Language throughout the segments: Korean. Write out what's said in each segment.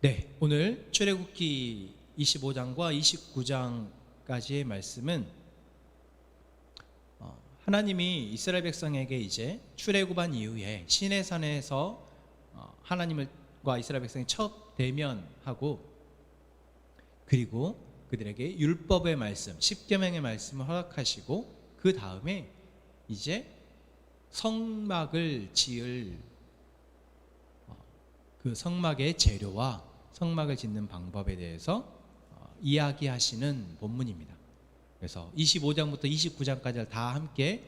네, 오늘 출애굽기 25장과 29장까지의 말씀은 하나님이 이스라엘 백성에게 이제 출애굽한 이후에 시내산에서 하나님과 이스라엘 백성이 첫 대면하고, 그리고 그들에게 율법의 말씀, 십계명의 말씀을 허락하시고, 그 다음에 이제 성막을 지을 그 성막의 재료와 성막을 짓는 방법에 대해서 이야기하시는 본문입니다. 그래서 25장부터 29장까지를 다 함께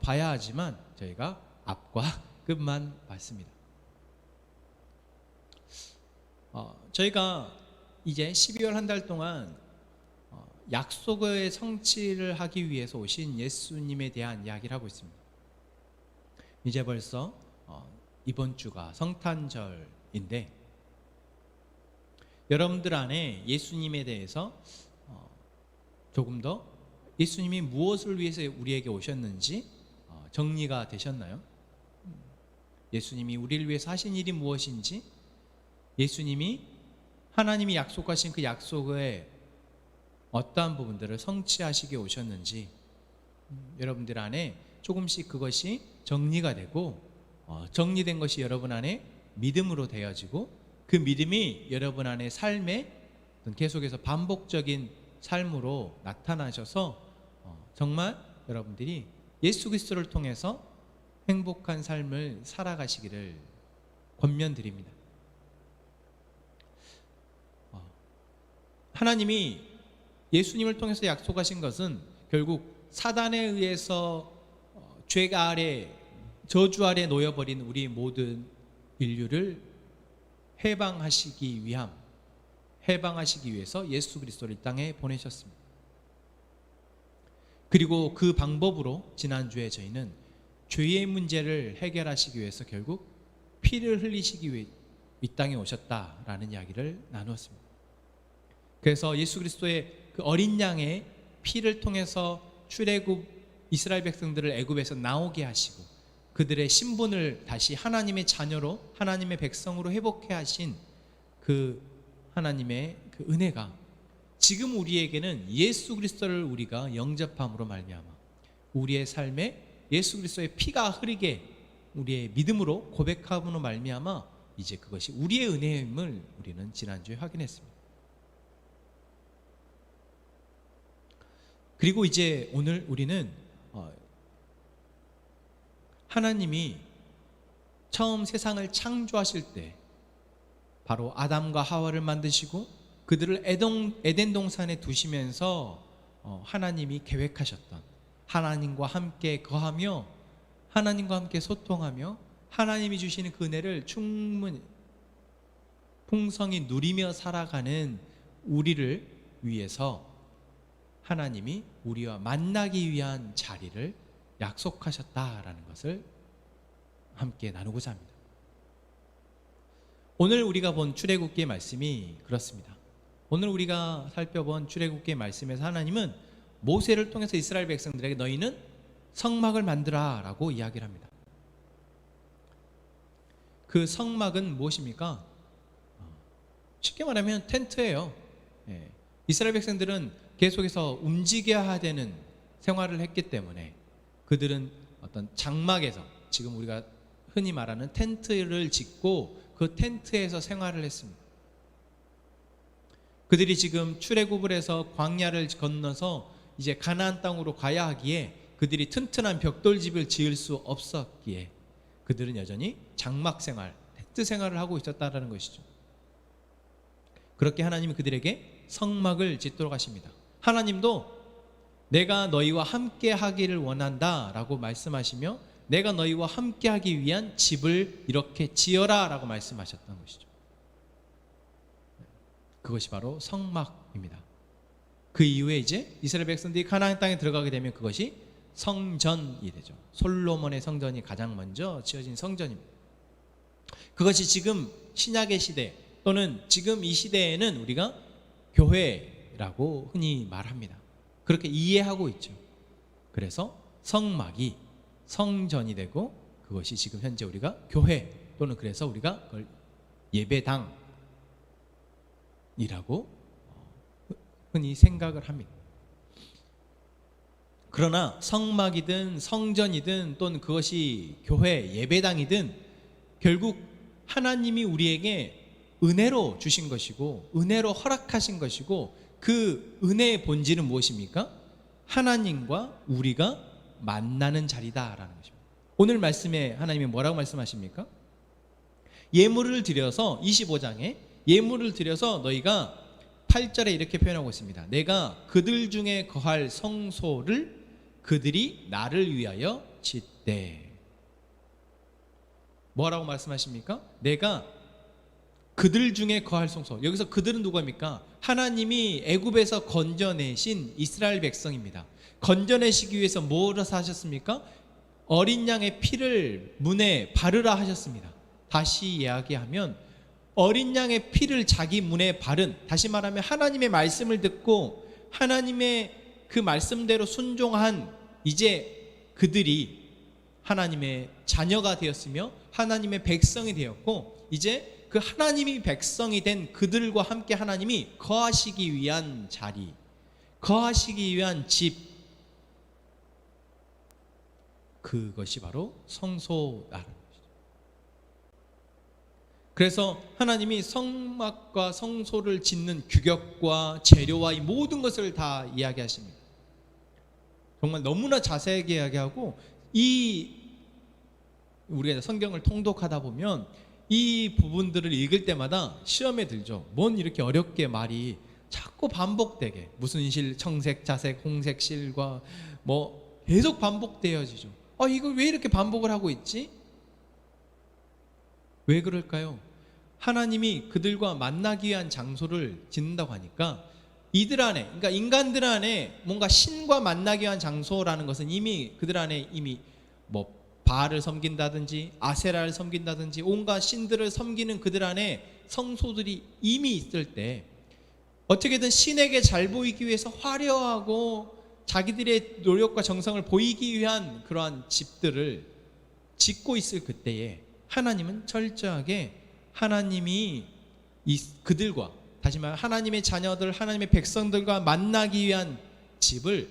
봐야 하지만 저희가 앞과 끝만 봤습니다. 저희가 이제 12월 한 달 동안 약속의 성취를 하기 위해서 오신 예수님에 대한 이야기를 하고 있습니다. 이제 벌써 이번 주가 성탄절인데, 여러분들 안에 예수님에 대해서 조금 더 예수님이 무엇을 위해서 우리에게 오셨는지 정리가 되셨나요? 예수님이 우리를 위해서 하신 일이 무엇인지, 예수님이 하나님이 약속하신 그 약속의 어떠한 부분들을 성취하시게 오셨는지, 여러분들 안에 조금씩 그것이 정리가 되고, 정리된 것이 여러분 안에 믿음으로 되어지고, 그 믿음이 여러분 안에 삶에 계속해서 반복적인 삶으로 나타나셔서 정말 여러분들이 예수 그리스도를 통해서 행복한 삶을 살아가시기를 권면드립니다. 하나님이 예수님을 통해서 약속하신 것은 결국 사단에 의해서 죄가 아래, 저주 아래 놓여버린 우리 모든 인류를 해방하시기 위해서 예수 그리스도를 이 땅에 보내셨습니다. 그리고 그 방법으로 지난주에 저희는 죄의 문제를 해결하시기 위해서 결국 피를 흘리시기 위해 이 땅에 오셨다라는 이야기를 나누었습니다. 그래서 예수 그리스도의 그 어린 양의 피를 통해서 출애굽 이스라엘 백성들을 애굽에서 나오게 하시고, 그들의 신분을 다시 하나님의 자녀로, 하나님의 백성으로 회복해 하신 그 하나님의 그 은혜가 지금 우리에게는 예수 그리스도를 우리가 영접함으로 말미암아 우리의 삶에 예수 그리스도의 피가 흐르게 우리의 믿음으로 고백함으로 말미암아 이제 그것이 우리의 은혜임을 우리는 지난주에 확인했습니다. 그리고 이제 오늘 우리는 하나님이 처음 세상을 창조하실 때 바로 아담과 하와를 만드시고 그들을 에덴 동산에 두시면서 하나님이 계획하셨던, 하나님과 함께 거하며 하나님과 함께 소통하며 하나님이 주시는 그 은혜를 충분히 풍성히 누리며 살아가는 우리를 위해서 하나님이 우리와 만나기 위한 자리를 약속하셨다라는 것을 함께 나누고자 합니다. 오늘 우리가 본 출애굽기의 말씀이 그렇습니다. 오늘 우리가 살펴본 출애굽기의 말씀에서 하나님은 모세를 통해서 이스라엘 백성들에게 너희는 성막을 만들어 라고 이야기를 합니다. 그 성막은 무엇입니까? 쉽게 말하면 텐트예요. 이스라엘 백성들은 계속해서 움직여야 되는 생활을 했기 때문에 그들은 어떤 장막에서, 지금 우리가 흔히 말하는 텐트를 짓고 그 텐트에서 생활을 했습니다. 그들이 지금 출애굽을 해서 광야를 건너서 이제 가나안 땅으로 가야 하기에 그들이 튼튼한 벽돌집을 지을 수 없었기에 그들은 여전히 장막 생활, 텐트 생활을 하고 있었다는 것이죠. 그렇게 하나님이 그들에게 성막을 짓도록 하십니다. 하나님도 내가 너희와 함께 하기를 원한다 라고 말씀하시며 내가 너희와 함께 하기 위한 집을 이렇게 지어라 라고 말씀하셨던 것이죠. 그것이 바로 성막입니다. 그 이후에 이제 이스라엘 백성들이 가나안 땅에 들어가게 되면 그것이 성전이 되죠. 솔로몬의 성전이 가장 먼저 지어진 성전입니다. 그것이 지금 신약의 시대 또는 지금 이 시대에는 우리가 교회라고 흔히 말합니다. 그렇게 이해하고 있죠. 그래서 성막이 성전이 되고 그것이 지금 현재 우리가 교회 또는 그래서 우리가 그걸 예배당 흔히 생각을 합니다. 그러나 성막이든 성전이든 또는 그것이 교회 예배당이든 결국 하나님이 우리에게 은혜로 주신 것이고 은혜로 허락하신 것이고 그 은혜의 본질은 무엇입니까? 하나님과 우리가 만나는 자리다라는 것입니다. 오늘 말씀에 하나님이 뭐라고 말씀하십니까? 예물을 드려서 25장에 예물을 드려서 너희가 8절에 이렇게 표현하고 있습니다. 내가 그들 중에 거할 성소를 그들이 나를 위하여 짓되. 뭐라고 말씀하십니까? 내가 그들 중에 거할 성소. 여기서 그들은 누구입니까? 하나님이 애굽에서 건져내신 이스라엘 백성입니다. 건져내시기 위해서 뭐를 하셨습니까? 어린 양의 피를 문에 바르라 하셨습니다. 다시 이야기하면 어린 양의 피를 자기 문에 바른, 다시 말하면 하나님의 말씀을 듣고 하나님의 그 말씀대로 순종한 이제 그들이 하나님의 자녀가 되었으며 하나님의 백성이 되었고 이제 그 하나님이 백성이 된 그들과 함께 하나님이 거하시기 위한 자리, 거하시기 위한 집, 그것이 바로 성소라는 것이죠. 그래서 하나님이 성막과 성소를 짓는 규격과 재료와 이 모든 것을 다 이야기하십니다. 정말 너무나 자세하게 이야기하고 우리가 성경을 통독하다 보면 이 부분들을 읽을 때마다 시험에 들죠. 뭔 이렇게 어렵게 말이 자꾸 반복되게 무슨 실, 청색, 자색, 홍색 실과 뭐 계속 반복되어지죠. 이걸 왜 이렇게 반복을 하고 있지? 왜 그럴까요? 하나님이 그들과 만나기 위한 장소를 짓는다고 하니까 이들 안에, 그러니까 인간들 안에 뭔가 신과 만나기 위한 장소라는 것은 이미 그들 안에 이미 뭐 바알을 섬긴다든지 아세라를 섬긴다든지 온갖 신들을 섬기는 그들 안에 성소들이 이미 있을 때 어떻게든 신에게 잘 보이기 위해서 화려하고 자기들의 노력과 정성을 보이기 위한 그러한 집들을 짓고 있을 그때에 하나님은 철저하게 하나님이 그들과, 다시 말해 하나님의 자녀들, 하나님의 백성들과 만나기 위한 집을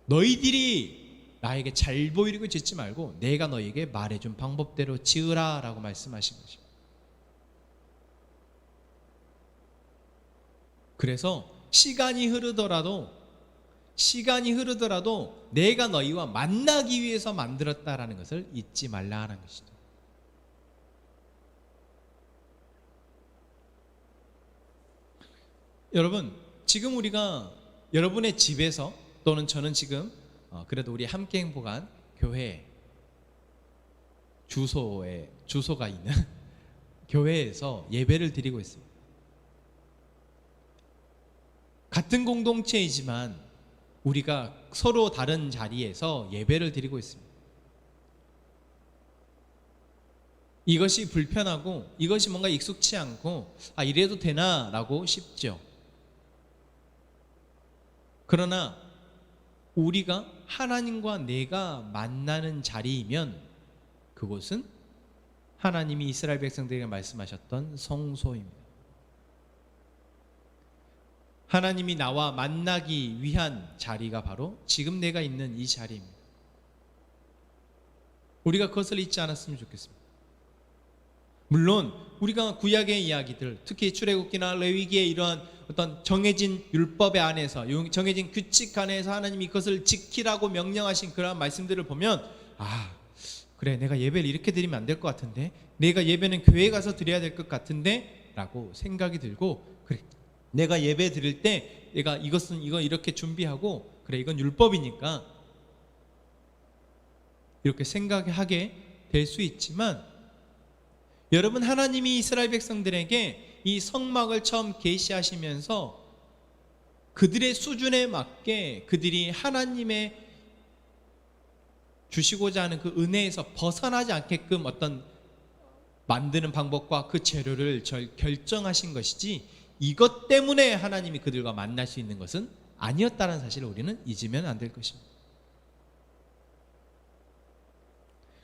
너희들이 나에게 잘 보이려고 짓지 말고 내가 너에게 말해준 방법대로 지으라 라고 말씀하신 것입니다. 그래서 시간이 흐르더라도 내가 너희와 만나기 위해서 만들었다라는 것을 잊지 말라는 것이죠. 여러분, 지금 우리가 여러분의 집에서 또는 저는 지금 그래도 우리 함께 행복한 교회 주소가 있는 교회에서 예배를 드리고 있습니다. 같은 공동체이지만 우리가 서로 다른 자리에서 예배를 드리고 있습니다. 이것이 불편하고 이것이 뭔가 익숙치 않고 이래도 되나 라고 싶죠. 그러나 우리가 하나님과 내가 만나는 자리이면 그곳은 하나님이 이스라엘 백성들에게 말씀하셨던 성소입니다. 하나님이 나와 만나기 위한 자리가 바로 지금 내가 있는 이 자리입니다. 우리가 그것을 잊지 않았으면 좋겠습니다. 물론 우리가 구약의 이야기들, 특히 출애굽기나 레위기의 이러한 어떤 정해진 율법의 안에서, 정해진 규칙 안에서 하나님이 그것을 지키라고 명령하신 그러한 말씀들을 보면 그래, 내가 예배를 이렇게 드리면 안 될 것 같은데, 내가 예배는 교회에 가서 드려야 될 것 같은데 라고 생각이 들고, 그래, 내가 예배 드릴 때 내가 이거 이렇게 준비하고, 그래, 이건 율법이니까 이렇게 생각하게 될 수 있지만, 여러분, 하나님이 이스라엘 백성들에게 이 성막을 처음 계시하시면서 그들의 수준에 맞게 그들이 하나님의 주시고자 하는 그 은혜에서 벗어나지 않게끔 어떤 만드는 방법과 그 재료를 결정하신 것이지, 이것 때문에 하나님이 그들과 만날 수 있는 것은 아니었다는 사실을 우리는 잊으면 안 될 것입니다.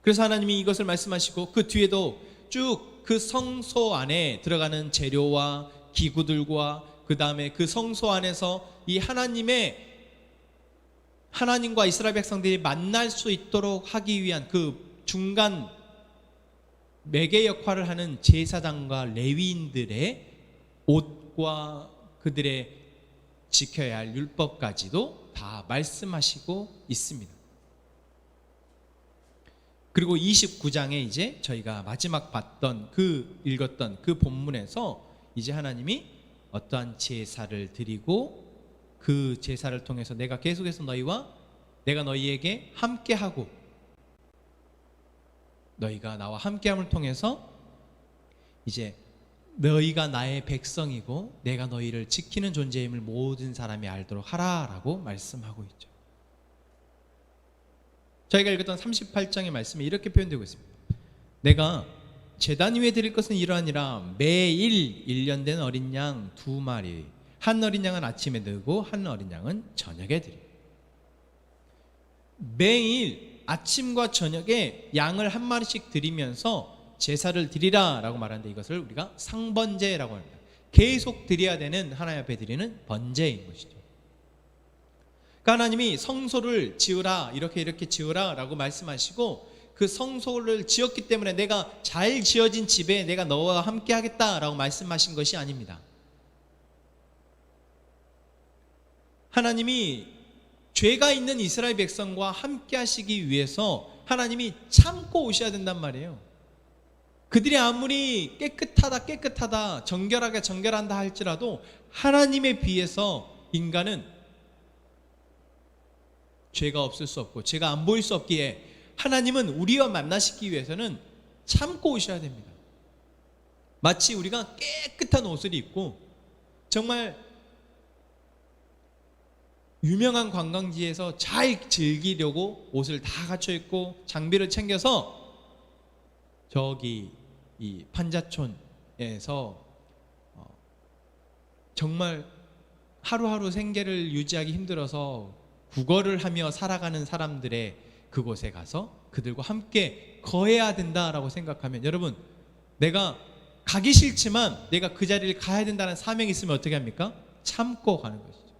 그래서 하나님이 이것을 말씀하시고 그 뒤에도 쭉 그 성소 안에 들어가는 재료와 기구들과 그 다음에 그 성소 안에서 이 하나님과 이스라엘 백성들이 만날 수 있도록 하기 위한 그 중간 매개 역할을 하는 제사장과 레위인들의 옷과 그들의 지켜야 할 율법까지도 다 말씀하시고 있습니다. 그리고 29장에 이제 저희가 마지막 읽었던 그 본문에서 이제 하나님이 어떠한 제사를 드리고 그 제사를 통해서 내가 계속해서 내가 너희에게 함께하고 너희가 나와 함께함을 통해서 이제 너희가 나의 백성이고 내가 너희를 지키는 존재임을 모든 사람이 알도록 하라라고 말씀하고 있죠. 저희가 읽었던 38장의 말씀이 이렇게 표현되고 있습니다. 내가 제단 위에 드릴 것은 이러하니라. 매일 1년 된 어린 양 2마리, 한 어린 양은 아침에 드리고 한 어린 양은 저녁에 드리고. 매일 아침과 저녁에 양을 한 마리씩 드리면서 제사를 드리라 라고 말하는데, 이것을 우리가 상번제라고 합니다. 계속 드려야 되는, 하나님 앞에 드리는 번제인 것이죠. 그러니까 하나님이 성소를 지으라, 이렇게 지으라 라고 말씀하시고, 그 성소를 지었기 때문에 내가 잘 지어진 집에 내가 너와 함께 하겠다 라고 말씀하신 것이 아닙니다. 하나님이 죄가 있는 이스라엘 백성과 함께 하시기 위해서 하나님이 참고 오셔야 된단 말이에요. 그들이 아무리 깨끗하다 정결한다 할지라도 하나님에 비해서 인간은 죄가 없을 수 없고 죄가 안 보일 수 없기에 하나님은 우리와 만나시기 위해서는 참고 오셔야 됩니다. 마치 우리가 깨끗한 옷을 입고 정말 유명한 관광지에서 잘 즐기려고 옷을 다 갖춰 입고 장비를 챙겨서 저기 이 판자촌에서 정말 하루하루 생계를 유지하기 힘들어서 구걸을 하며 살아가는 사람들의 그곳에 가서 그들과 함께 거해야 된다라고 생각하면, 여러분, 내가 가기 싫지만 내가 그 자리를 가야 된다는 사명이 있으면 어떻게 합니까? 참고 가는 것이죠.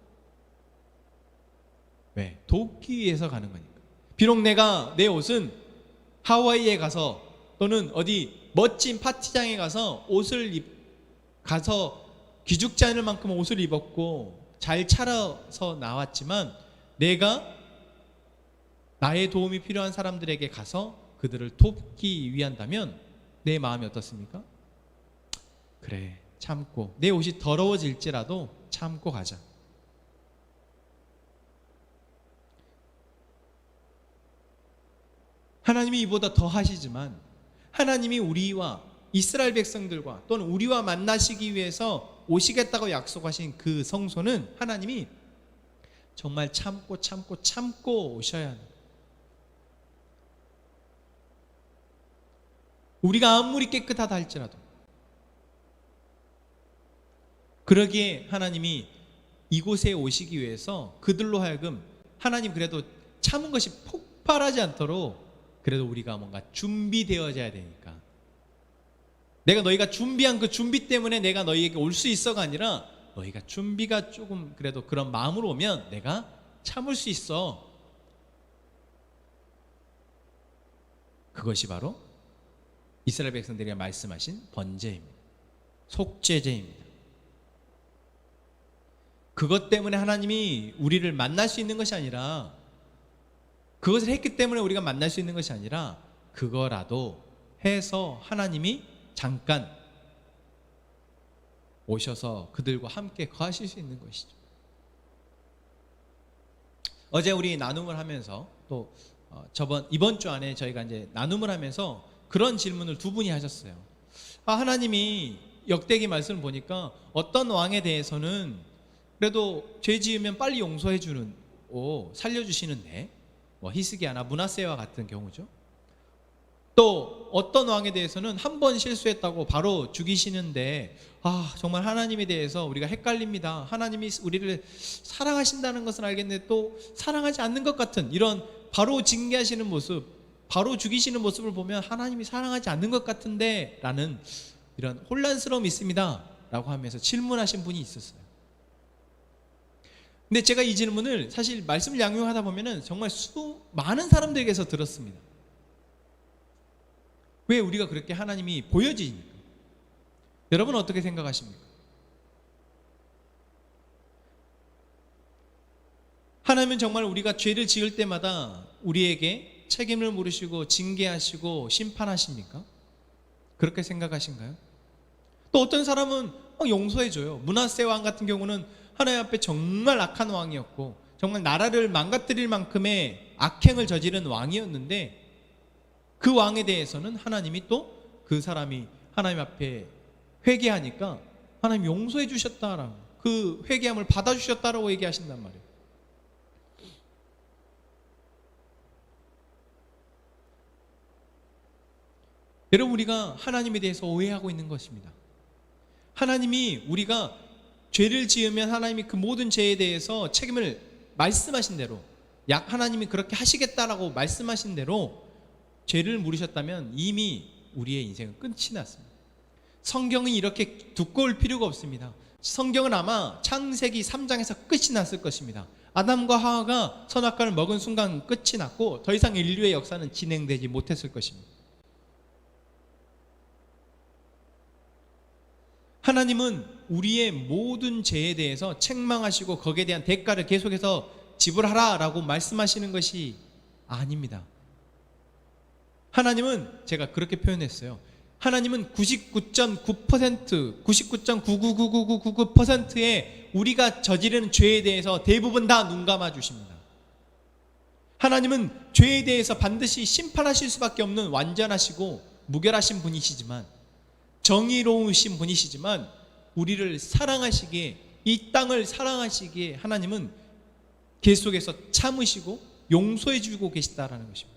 왜? 돕기 위해서 가는 거니까. 비록 내가 내 옷은 하와이에 가서 또는 어디 멋진 파티장에 가서 가서 기죽지 않을 만큼 옷을 입었고 잘 차려서 나왔지만, 내가 나의 도움이 필요한 사람들에게 가서 그들을 돕기 위한다면 내 마음이 어떻습니까? 그래, 참고, 내 옷이 더러워질지라도 참고 가자. 하나님이 이보다 더 하시지만, 하나님이 우리와 이스라엘 백성들과 또는 우리와 만나시기 위해서 오시겠다고 약속하신 그 성소는 하나님이 정말 참고 오셔야 합니다. 우리가 아무리 깨끗하다 할지라도. 그러기에 하나님이 이곳에 오시기 위해서 그들로 하여금, 하나님 그래도 참은 것이 폭발하지 않도록 그래도 우리가 뭔가 준비되어져야 되니까, 내가 너희가 준비한 그 준비 때문에 내가 너희에게 올 수 있어가 아니라, 너희가 준비가 조금 그래도 그런 마음으로 오면 내가 참을 수 있어. 그것이 바로 이스라엘 백성들이 말씀하신 번제입니다. 속죄제입니다. 그것 때문에 하나님이 우리를 만날 수 있는 것이 아니라, 그것을 했기 때문에 우리가 만날 수 있는 것이 아니라, 그거라도 해서 하나님이 잠깐 오셔서 그들과 함께 거하실 수 있는 것이죠. 어제 우리 나눔을 하면서 또 이번 주 안에 저희가 이제 나눔을 하면서 그런 질문을 두 분이 하셨어요. 하나님이 역대기 말씀을 보니까 어떤 왕에 대해서는 그래도 죄 지으면 빨리 용서해 주는, 살려주시는데, 히스기야나 므낫세와 같은 경우죠. 또 어떤 왕에 대해서는 한 번 실수했다고 바로 죽이시는데, 정말 하나님에 대해서 우리가 헷갈립니다. 하나님이 우리를 사랑하신다는 것은 알겠는데 또 사랑하지 않는 것 같은, 이런 바로 징계하시는 모습, 바로 죽이시는 모습을 보면 하나님이 사랑하지 않는 것 같은데 라는 이런 혼란스러움이 있습니다. 라고 하면서 질문하신 분이 있었어요. 근데 제가 이 질문을 사실 말씀을 양육하다 보면은 정말 많은 사람들에게서 들었습니다. 왜 우리가 그렇게 하나님이 보여지니까? 여러분 어떻게 생각하십니까? 하나님은 정말 우리가 죄를 지을 때마다 우리에게 책임을 물으시고 징계하시고 심판하십니까? 그렇게 생각하신가요? 또 어떤 사람은 용서해줘요. 므낫세 왕 같은 경우는 하나님 앞에 정말 악한 왕이었고 정말 나라를 망가뜨릴 만큼의 악행을 저지른 왕이었는데 그 왕에 대해서는 하나님이 또 그 사람이 하나님 앞에 회개하니까 하나님 용서해 주셨다라고, 그 회개함을 받아주셨다라고 얘기하신단 말이에요. 여러분, 우리가 하나님에 대해서 오해하고 있는 것입니다. 하나님이 우리가 죄를 지으면 하나님이 그 모든 죄에 대해서 책임을 말씀하신 대로, 하나님이 그렇게 하시겠다라고 말씀하신 대로 죄를 물으셨다면 이미 우리의 인생은 끝이 났습니다. 성경은 이렇게 두꺼울 필요가 없습니다. 성경은 아마 창세기 3장에서 끝이 났을 것입니다. 아담과 하와가 선악과를 먹은 순간 끝이 났고 더 이상 인류의 역사는 진행되지 못했을 것입니다. 하나님은 우리의 모든 죄에 대해서 책망하시고 거기에 대한 대가를 계속해서 지불하라라고 말씀하시는 것이 아닙니다. 하나님은, 제가 그렇게 표현했어요. 하나님은 99.9%, 99.9999999%의 우리가 저지르는 죄에 대해서 대부분 다 눈 감아 주십니다. 하나님은 죄에 대해서 반드시 심판하실 수밖에 없는 완전하시고 무결하신 분이시지만, 정의로우신 분이시지만, 우리를 사랑하시기에, 이 땅을 사랑하시기에 하나님은 계속해서 참으시고 용서해 주고 계시다라는 것입니다.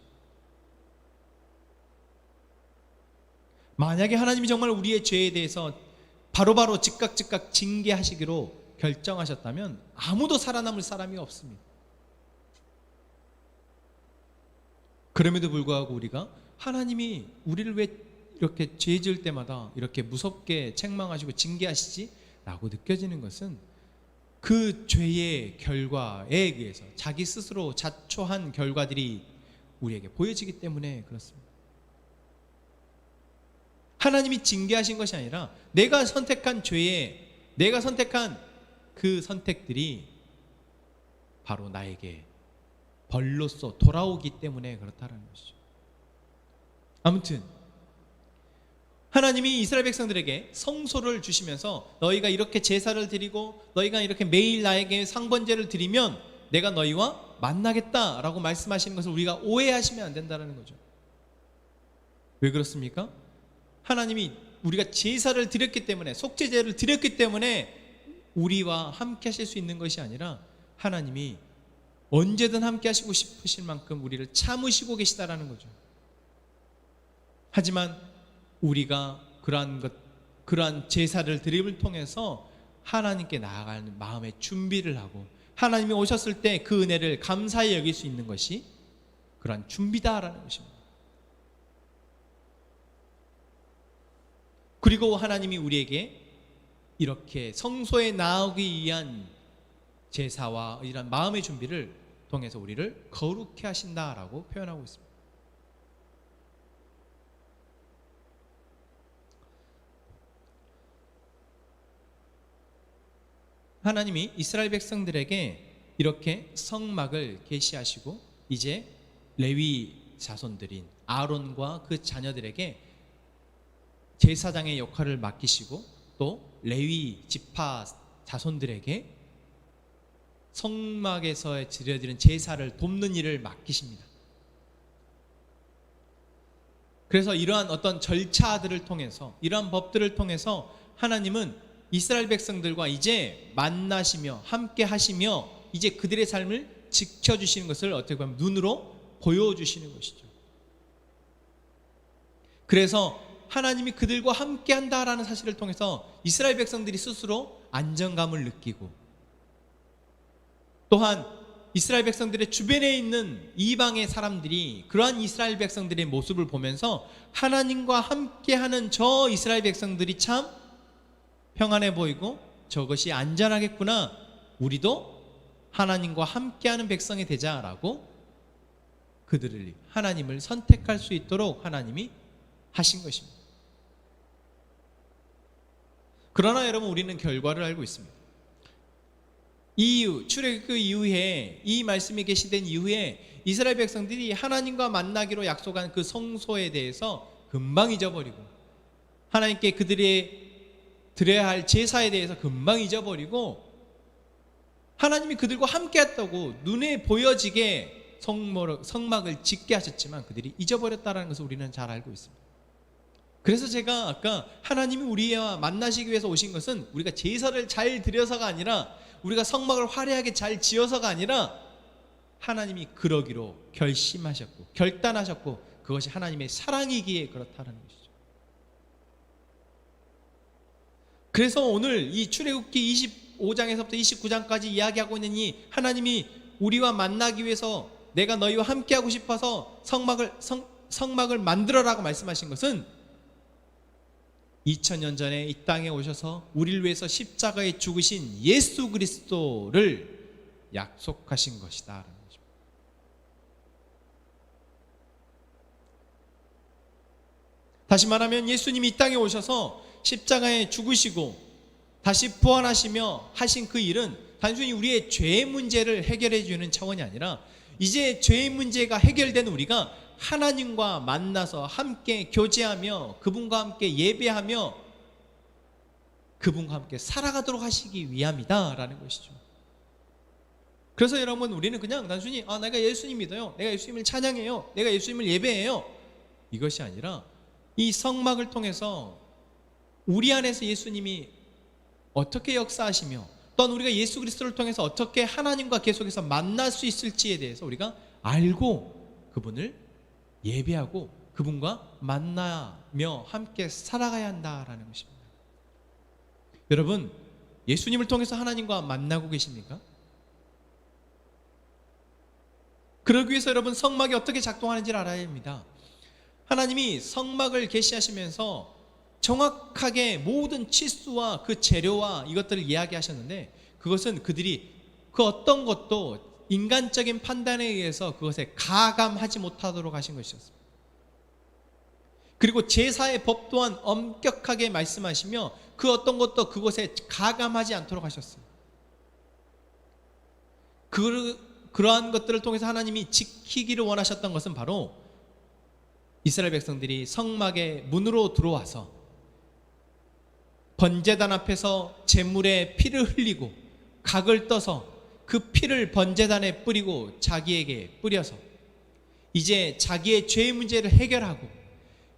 만약에 하나님이 정말 우리의 죄에 대해서 바로바로 즉각 징계하시기로 결정하셨다면 아무도 살아남을 사람이 없습니다. 그럼에도 불구하고 우리가 하나님이 우리를 왜 이렇게 죄 지을 때마다 이렇게 무섭게 책망하시고 징계하시지? 라고 느껴지는 것은 그 죄의 결과에 의해서 자기 스스로 자초한 결과들이 우리에게 보여지기 때문에 그렇습니다. 하나님이 징계하신 것이 아니라 내가 선택한 죄에, 내가 선택한 그 선택들이 바로 나에게 벌로서 돌아오기 때문에 그렇다는 것이죠. 아무튼 하나님이 이스라엘 백성들에게 성소를 주시면서 너희가 이렇게 제사를 드리고 너희가 이렇게 매일 나에게 상번제를 드리면 내가 너희와 만나겠다라고 말씀하시는 것을 우리가 오해하시면 안 된다는 거죠. 왜 그렇습니까? 하나님이 우리가 제사를 드렸기 때문에, 속죄제를 드렸기 때문에 우리와 함께 하실 수 있는 것이 아니라 하나님이 언제든 함께 하시고 싶으실 만큼 우리를 참으시고 계시다라는 거죠. 하지만 우리가 그러한 제사를 드림을 통해서 하나님께 나아가는 마음의 준비를 하고 하나님이 오셨을 때 그 은혜를 감사히 여길 수 있는 것이 그러한 준비다라는 것입니다. 그리고 하나님이 우리에게 이렇게 성소에 나아오기 위한 제사와 이런 마음의 준비를 통해서 우리를 거룩해 하신다라고 표현하고 있습니다. 하나님이 이스라엘 백성들에게 이렇게 성막을 계시하시고 이제 레위 자손들인 아론과 그 자녀들에게 제사장의 역할을 맡기시고 또 레위 지파 자손들에게 성막에서 드려지는 제사를 돕는 일을 맡기십니다. 그래서 이러한 어떤 절차들을 통해서, 이러한 법들을 통해서 하나님은 이스라엘 백성들과 이제 만나시며 함께 하시며 이제 그들의 삶을 지켜주시는 것을 어떻게 보면 눈으로 보여주시는 것이죠. 그래서 하나님이 그들과 함께 한다라는 사실을 통해서 이스라엘 백성들이 스스로 안정감을 느끼고, 또한 이스라엘 백성들의 주변에 있는 이방의 사람들이 그러한 이스라엘 백성들의 모습을 보면서 하나님과 함께하는 저 이스라엘 백성들이 참 평안해 보이고 저것이 안전하겠구나, 우리도 하나님과 함께하는 백성이 되자라고 그들을, 하나님을 선택할 수 있도록 하나님이 하신 것입니다. 그러나 여러분, 우리는 결과를 알고 있습니다. 이후, 출애굽 이후에, 이 말씀이 계시된 이후에 이스라엘 백성들이 하나님과 만나기로 약속한 그 성소에 대해서 금방 잊어버리고, 하나님께 그들이 드려야 할 제사에 대해서 금방 잊어버리고, 하나님이 그들과 함께 했다고 눈에 보여지게 성막을 짓게 하셨지만 그들이 잊어버렸다는 것을 우리는 잘 알고 있습니다. 그래서 제가 아까 하나님이 우리와 만나시기 위해서 오신 것은 우리가 제사를 잘 드려서가 아니라, 우리가 성막을 화려하게 잘 지어서가 아니라, 하나님이 그러기로 결심하셨고 결단하셨고 그것이 하나님의 사랑이기에 그렇다는 것이죠. 그래서 오늘 이 출애굽기 25장에서부터 29장까지 이야기하고 있는 이 하나님이 우리와 만나기 위해서 내가 너희와 함께하고 싶어서 성막을 만들어라고 말씀하신 것은 2000년 전에 이 땅에 오셔서 우리를 위해서 십자가에 죽으신 예수 그리스도를 약속하신 것이다. 다시 말하면 예수님이 이 땅에 오셔서 십자가에 죽으시고 다시 부활하시며 하신 그 일은 단순히 우리의 죄의 문제를 해결해 주는 차원이 아니라, 이제 죄의 문제가 해결된 우리가 하나님과 만나서 함께 교제하며 그분과 함께 예배하며 그분과 함께 살아가도록 하시기 위함이다 라는 것이죠. 그래서 여러분, 우리는 그냥 단순히 내가 예수님 믿어요, 내가 예수님을 찬양해요, 내가 예수님을 예배해요, 이것이 아니라 이 성막을 통해서 우리 안에서 예수님이 어떻게 역사하시며, 또한 우리가 예수 그리스도를 통해서 어떻게 하나님과 계속해서 만날 수 있을지에 대해서 우리가 알고 그분을 예배하고 그분과 만나며 함께 살아가야 한다라는 것입니다. 여러분, 예수님을 통해서 하나님과 만나고 계십니까? 그러기 위해서 여러분, 성막이 어떻게 작동하는지를 알아야 합니다. 하나님이 성막을 계시하시면서 정확하게 모든 치수와 그 재료와 이것들을 이야기하셨는데, 그것은 그들이 그 어떤 것도 인간적인 판단에 의해서 그것에 가감하지 못하도록 하신 것이었습니다. 그리고 제사의 법 또한 엄격하게 말씀하시며 그 어떤 것도 그것에 가감하지 않도록 하셨어요. 그러한 것들을 통해서 하나님이 지키기를 원하셨던 것은 바로 이스라엘 백성들이 성막의 문으로 들어와서 번제단 앞에서 제물에 피를 흘리고 각을 떠서 그 피를 번제단에 뿌리고 자기에게 뿌려서 이제 자기의 죄의 문제를 해결하고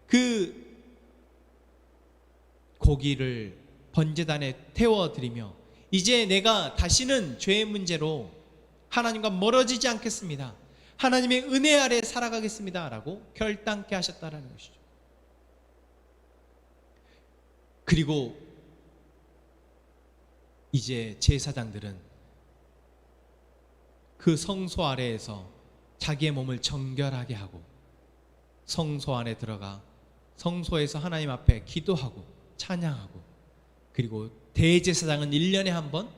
그 고기를 번제단에 태워드리며, 이제 내가 다시는 죄의 문제로 하나님과 멀어지지 않겠습니다, 하나님의 은혜 아래 살아가겠습니다 라고 결단케 하셨다는 것이죠. 그리고 이제 제사장들은 그 성소 아래에서 자기의 몸을 정결하게 하고 성소 안에 들어가 성소에서 하나님 앞에 기도하고 찬양하고, 그리고 대제사장은 1년에 한 번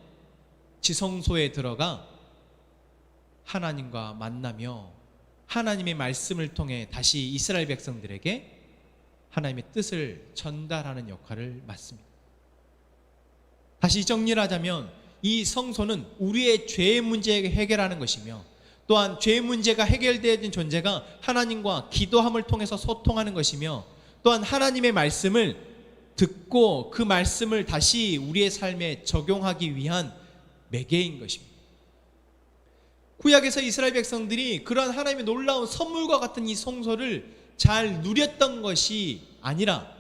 지성소에 들어가 하나님과 만나며 하나님의 말씀을 통해 다시 이스라엘 백성들에게 하나님의 뜻을 전달하는 역할을 맡습니다. 다시 정리를 하자면 이 성소는 우리의 죄의 문제를 해결하는 것이며, 또한 죄의 문제가 해결되어진 존재가 하나님과 기도함을 통해서 소통하는 것이며, 또한 하나님의 말씀을 듣고 그 말씀을 다시 우리의 삶에 적용하기 위한 매개인 것입니다. 구약에서 이스라엘 백성들이 그러한 하나님의 놀라운 선물과 같은 이 성소를 잘 누렸던 것이 아니라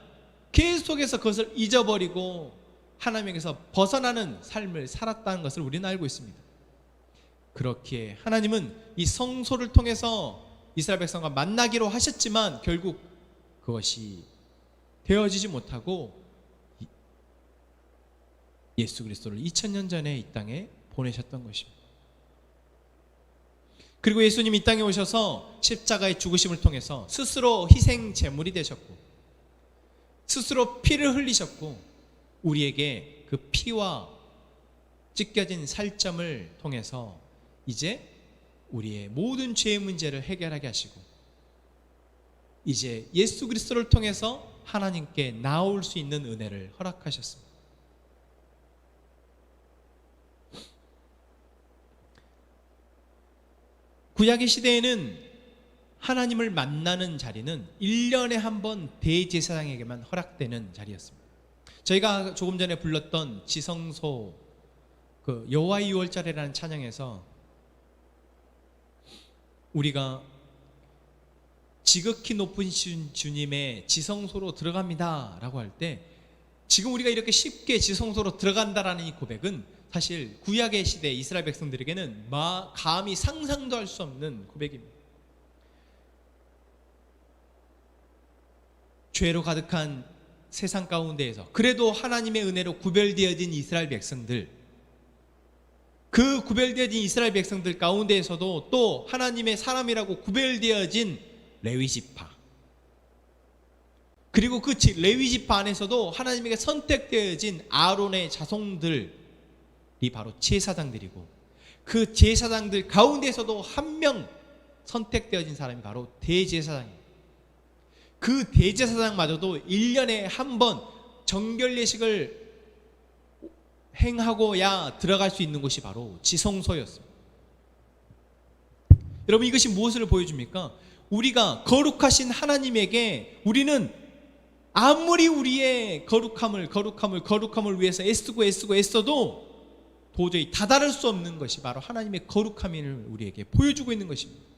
계속해서 그것을 잊어버리고 하나님에게서 벗어나는 삶을 살았다는 것을 우리는 알고 있습니다. 그렇기에 하나님은 이 성소를 통해서 이스라엘 백성과 만나기로 하셨지만 결국 그것이 되어지지 못하고 예수 그리스도를 2000년 전에 이 땅에 보내셨던 것입니다. 그리고 예수님이 이 땅에 오셔서 십자가의 죽으심을 통해서 스스로 희생 제물이 되셨고 스스로 피를 흘리셨고 우리에게 그 피와 찢겨진 살점을 통해서 이제 우리의 모든 죄의 문제를 해결하게 하시고 이제 예수 그리스도를 통해서 하나님께 나올 수 있는 은혜를 허락하셨습니다. 구약의 시대에는 하나님을 만나는 자리는 1년에 한 번 대제사장에게만 허락되는 자리였습니다. 저희가 조금 전에 불렀던 지성소 그 여호와의 유월절이라는 찬양에서 우리가 지극히 높은 주님의 지성소로 들어갑니다 라고 할 때 지금 우리가 이렇게 쉽게 지성소로 들어간다라는 이 고백은 사실 구약의 시대 이스라엘 백성들에게는 감히 상상도 할 수 없는 고백입니다. 죄로 가득한 세상 가운데에서 그래도 하나님의 은혜로 구별되어진 이스라엘 백성들, 그 구별되어진 이스라엘 백성들 가운데에서도 또 하나님의 사람이라고 구별되어진 레위지파, 그리고 그 레위지파 안에서도 하나님에게 선택되어진 아론의 자손들이 바로 제사장들이고 그 제사장들 가운데서도 한 명 선택되어진 사람이 바로 대제사장입니다. 그 대제사장마저도 1년에 한 번 정결 예식을 행하고야 들어갈 수 있는 곳이 바로 지성소였습니다. 여러분, 이것이 무엇을 보여줍니까? 우리가 거룩하신 하나님에게 우리는 아무리 우리의 거룩함을 위해서 애써도 도저히 다다를 수 없는 것이 바로 하나님의 거룩함을 우리에게 보여주고 있는 것입니다.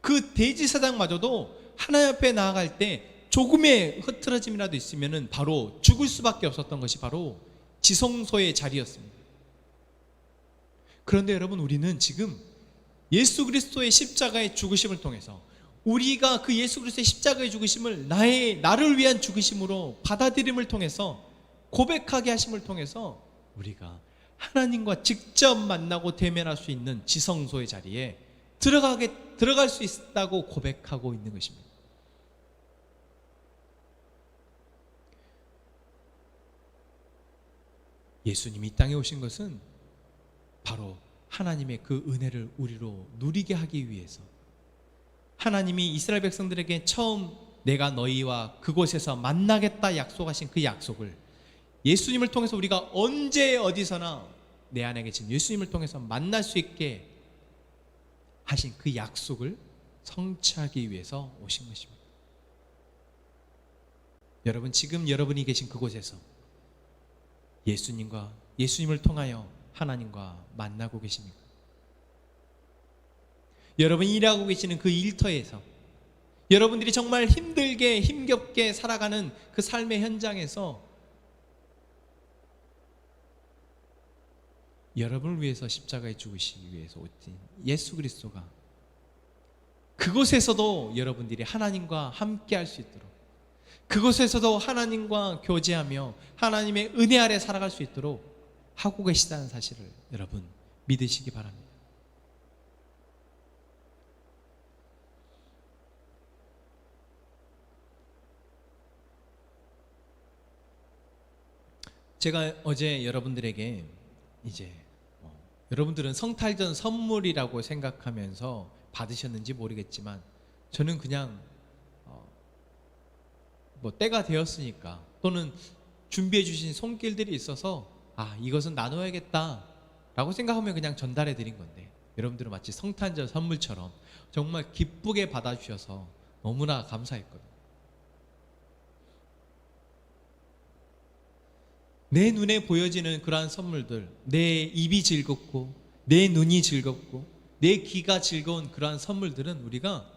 그 대제사장마저도 하나님 앞에 나아갈 때 조금의 흐트러짐이라도 있으면 바로 죽을 수밖에 없었던 것이 바로 지성소의 자리였습니다. 그런데 여러분, 우리는 지금 예수 그리스도의 십자가의 죽으심을 통해서 우리가 그 예수 그리스도의 십자가의 죽으심을 나를 위한 죽으심으로 받아들임을 통해서 고백하게 하심을 통해서 우리가 하나님과 직접 만나고 대면할 수 있는 지성소의 자리에 들어갈 수 있다고 고백하고 있는 것입니다. 예수님이 이 땅에 오신 것은 바로 하나님의 그 은혜를 우리로 누리게 하기 위해서, 하나님이 이스라엘 백성들에게 처음 내가 너희와 그곳에서 만나겠다 약속하신 그 약속을 예수님을 통해서 우리가 언제 어디서나 내 안에 계신 예수님을 통해서 만날 수 있게 하신 그 약속을 성취하기 위해서 오신 것입니다. 여러분, 지금 여러분이 계신 그곳에서 예수님을 통하여 하나님과 만나고 계십니까? 여러분이 일하고 계시는 그 일터에서, 여러분들이 정말 힘들게 힘겹게 살아가는 그 삶의 현장에서 여러분을 위해서 십자가에 죽으시기 위해서 오신 예수 그리스도가 그곳에서도 여러분들이 하나님과 함께 할 수 있도록, 그곳에서도 하나님과 교제하며 하나님의 은혜 아래 살아갈 수 있도록 하고 계시다는 사실을 여러분 믿으시기 바랍니다. 제가 어제 여러분들에게 여러분들은 성탈전 선물이라고 생각하면서 받으셨는지 모르겠지만 저는 그냥 때가 되었으니까, 또는 준비해 주신 손길들이 있어서 이것은 나눠야겠다 라고 생각하면 그냥 전달해 드린 건데, 여러분들은 마치 성탄절 선물처럼 정말 기쁘게 받아주셔서 너무나 감사했거든요. 내 눈에 보여지는 그러한 선물들, 내 입이 즐겁고 내 눈이 즐겁고 내 귀가 즐거운 그러한 선물들은 우리가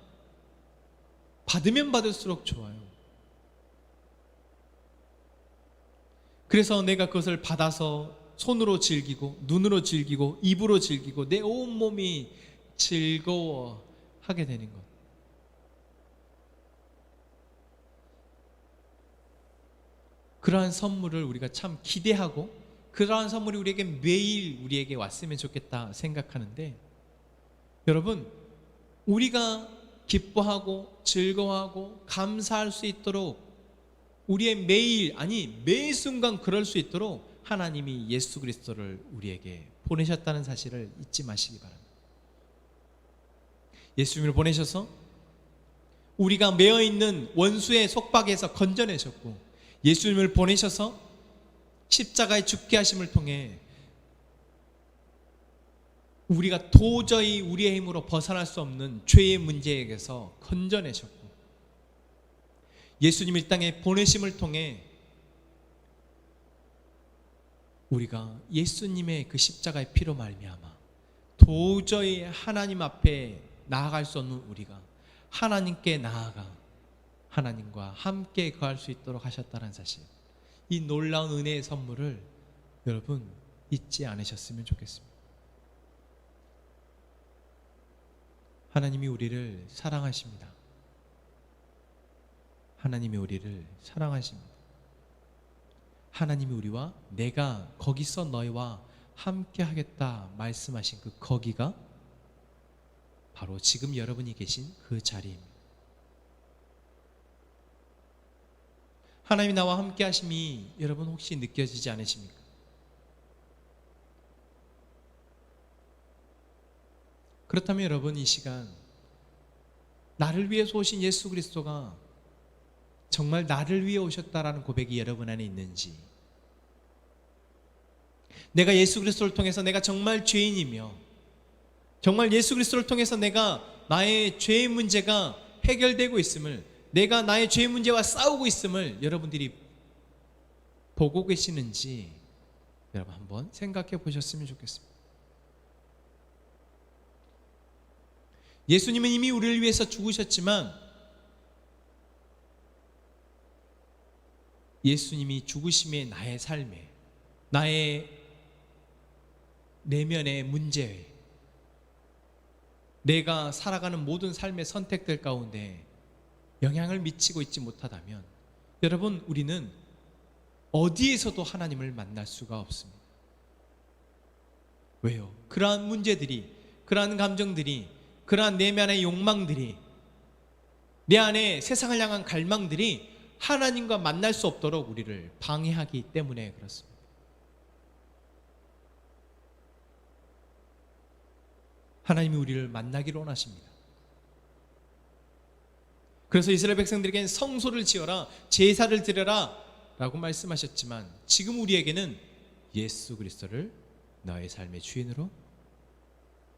받으면 받을수록 좋아요. 그래서 내가 그것을 받아서 손으로 즐기고 눈으로 즐기고 입으로 즐기고 내 온몸이 즐거워하게 되는 것, 그러한 선물을 우리가 참 기대하고 그러한 선물이 우리에게 매일 우리에게 왔으면 좋겠다 생각하는데, 여러분, 우리가 기뻐하고 즐거워하고 감사할 수 있도록 우리의 매일, 아니 매 순간 그럴 수 있도록 하나님이 예수 그리스도를 우리에게 보내셨다는 사실을 잊지 마시기 바랍니다. 예수님을 보내셔서 우리가 매어 있는 원수의 속박에서 건져내셨고, 예수님을 보내셔서 십자가에 죽게 하심을 통해 우리가 도저히 우리의 힘으로 벗어날 수 없는 죄의 문제에게서 건져내셨고, 예수님 이 땅에 보내심을 통해 우리가 예수님의 그 십자가의 피로 말미암아 도저히 하나님 앞에 나아갈 수 없는 우리가 하나님께 나아가 하나님과 함께 거할 수 있도록 하셨다는 사실, 이 놀라운 은혜의 선물을 여러분 잊지 않으셨으면 좋겠습니다. 하나님이 우리를 사랑하십니다. 하나님이 우리를 사랑하십니다. 하나님이 우리와 내가 거기서 너희와 함께 하겠다 말씀하신 그 거기가 바로 지금 여러분이 계신 그 자리입니다. 하나님이 나와 함께 하심이 여러분 혹시 느껴지지 않으십니까? 그렇다면 여러분, 이 시간 나를 위해서 오신 예수 그리스도가 정말 나를 위해 오셨다라는 고백이 여러분 안에 있는지, 내가 예수 그리스도를 통해서 내가 정말 죄인이며 정말 예수 그리스도를 통해서 내가 나의 죄의 문제가 해결되고 있음을, 내가 나의 죄의 문제와 싸우고 있음을 여러분들이 보고 계시는지 여러분 한번 생각해 보셨으면 좋겠습니다. 예수님은 이미 우리를 위해서 죽으셨지만 예수님이 죽으심의 나의 삶에, 나의 내면의 문제에, 내가 살아가는 모든 삶의 선택들 가운데 영향을 미치고 있지 못하다면 여러분, 우리는 어디에서도 하나님을 만날 수가 없습니다. 왜요? 그러한 문제들이, 그러한 감정들이, 그러한 내면의 욕망들이, 내 안에 세상을 향한 갈망들이 하나님과 만날 수 없도록 우리를 방해하기 때문에 그렇습니다. 하나님이 우리를 만나기를 원하십니다. 그래서 이스라엘 백성들에게는 성소를 지어라, 제사를 드려라 라고 말씀하셨지만, 지금 우리에게는 예수 그리스도를 너의 삶의 주인으로,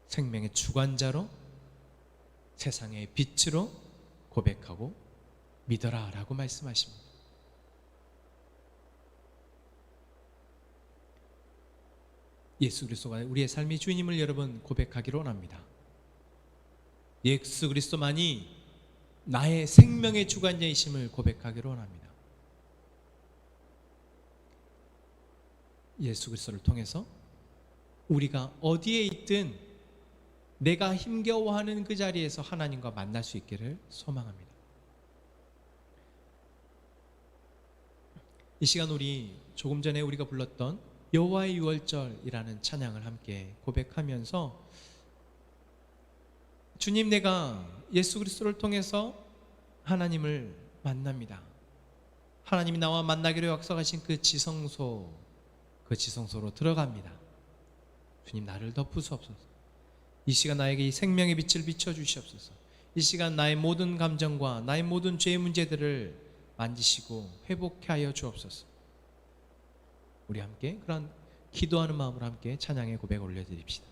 생명의 주관자로, 세상의 빛으로 고백하고 믿어라 라고 말씀하십니다. 예수 그리스도가 우리의 삶의 주인임을 여러분 고백하기를 원합니다. 예수 그리스도만이 나의 생명의 주관자이심을 고백하기를 원합니다. 예수 그리스도를 통해서 우리가 어디에 있든 내가 힘겨워하는 그 자리에서 하나님과 만날 수 있기를 소망합니다. 이 시간 우리 조금 전에 우리가 불렀던 여호와의 유월절이라는 찬양을 함께 고백하면서, 주님, 내가 예수 그리스도를 통해서 하나님을 만납니다. 하나님이 나와 만나기로 약속하신 그 지성소로 들어갑니다. 주님, 나를 덮으시옵소서. 이 시간 나에게 이 생명의 빛을 비춰주시옵소서. 이 시간 나의 모든 감정과 나의 모든 죄의 문제들을 만지시고 회복케 하여 주옵소서. 우리 함께 그런 기도하는 마음으로 함께 찬양의 고백 올려드립시다.